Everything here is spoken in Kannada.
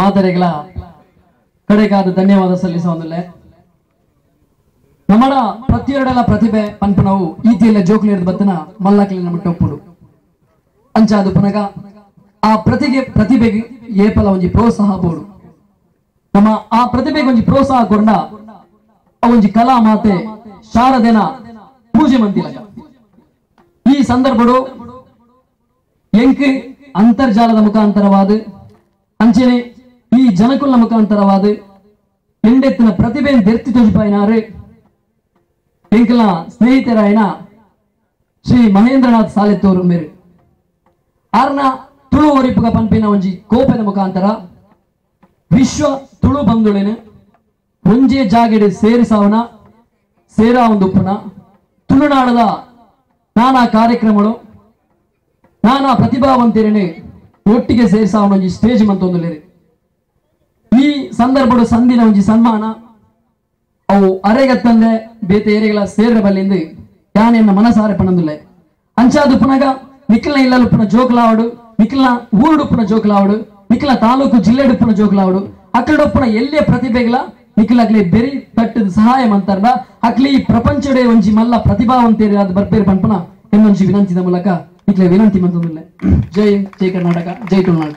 ಮಾತರೆಗಳ ಕಡೆಗಾದ ಧನ್ಯವಾದ ಸಲ್ಲಿಸೋದಿಲ್ಲ. ನಮ್ಮ ಪ್ರತಿಯೊರಡೆಲ್ಲ ಪ್ರತಿಭೆ ಪಂಪನವು ಈತಿಯಲ್ಲ ಜೋಕ್ಲಿಯದ ಬತ್ತನ ಮಲ್ಲಕ್ಲಿ ನಮ್ಮ ಟೊಪ್ಪುಡು ಅಂಚಾದು ಪನಗ ಆ ಪ್ರತಿಭೆಗೆ ಏಪಲ ಒಂಜಿ ಪ್ರೋತ್ಸಾಹ ಬೋಡು. ನಮ್ಮ ಆ ಪ್ರತಿಭೆಗೆ ಒಂಜಿ ಪ್ರೋತ್ಸಾಹ ಕೊಂಡ ಒಂಜಿ ಕಲಾ ಮಾತೆ ಶಾರದೆನ ಪೂಜೆ ಮಂತಿಲಕ ಈ ಸಂದರ್ಭಡು ಎಂಕ್ ಅಂತರ್ಜಾಲದ ಮುಖಾಂತರವಾದ ಅಂಚನೆ ಈ ಜನಕುಲ ಮುಖಾಂತರವಾದ ಎಂಡೆತ್ತಿನ ಪ್ರತಿಭೆಯನ್ನು ದೆರ್ತಿ ತೋಜಿಪಾಯಿನಾರು ಎಂಕಲ ಸ್ನೇಹಿತರಾಯನ ಶ್ರೀ ಮಹೇಂದ್ರನಾಥ್ ಸಾಲೆತ್ತೋರು ಮೇರು ಆರ್ನ ತುಳು ಒರಿಪುಗ ಪಂಪಿನ ಒಂಜಿ ಕೋಪದ ಮುಖಾಂತರ ವಿಶ್ವ ತುಳು ಬಂಧುಳಿನ ಒಂಜೇ ಜಾಗೆಡೆ ಸೇರಿಸಾವನ ಸೇರಾ ಒಂದುಪ್ಪುನ ತುಳುನಾಡದ ನಾನಾ ಕಾರ್ಯಕ್ರಮಗಳು ನಾನಾ ಪ್ರತಿಭಾವಂತರನ್ನೇ ಒಟ್ಟಿಗೆ ಸೇರಿಸಾವನ ಒಂಜಿ ಸ್ಟೇಜ್ ಮಂತೊಂದುಲ್ಲೆರು. ಈ ಸಂದರ್ಭಡು ಸಂದಿನ ಒಂಜಿ ಸನ್ಮಾನ ಅವು ಅರೆಗತ್ತಂದೆ ಬೇತೆ ಏರಿಗಳ ಸೇರ ಬಲ್ಲಿಂದು ಯಾನೆಯನ್ನ ಮನಸಾರೆ ಪಣಂದುಲ್ಲೆ ಅಂಚಾದು ಪುನಗ ನಿಖಿಲ್ನ ಇಲ್ಲಲುಪ್ಪುನ ಜೋಕುಲಾವಡು ನಿಖಿಲ್ನ ಊರುಡುಪ್ಪುನ ಜೋಕುಲಾವಡು ನಿಖಿಲ ತಾಲೂಕು ಜಿಲ್ಲೆಡುಪ್ಪುನ ಜೋಕುಲಾವಡು ಅಕ್ಕಡೊಪ್ಪುನ ಎಲ್ಲೇ ಪ್ರತಿಭೆಗಳ ನಿಖಿಲಾಗ್ಲಿ ಬೆರಿ ತಟ್ಟದ ಸಹಾಯ ಮಂತಾರ್ದ ಅಕ್ಲಿ ಪ್ರಪಂಚಡೆ ಒಂಜಿ ಮಲ್ಲ ಪ್ರತಿಭಾವಂತೇರಿ ಅದು ಬರ್ಪೇರು ಪಂಪನ ಎನ್ನೊಂಜಿ ವಿನಂತಿದ ಮೂಲಕ ನಿಖಿಲ ವಿನಂತಿ ಮಂತಂದುಲ್ಲೆ. ಜೈ ಕರ್ನಾಟಕ, ಜೈ ತುಳುನಾಡು.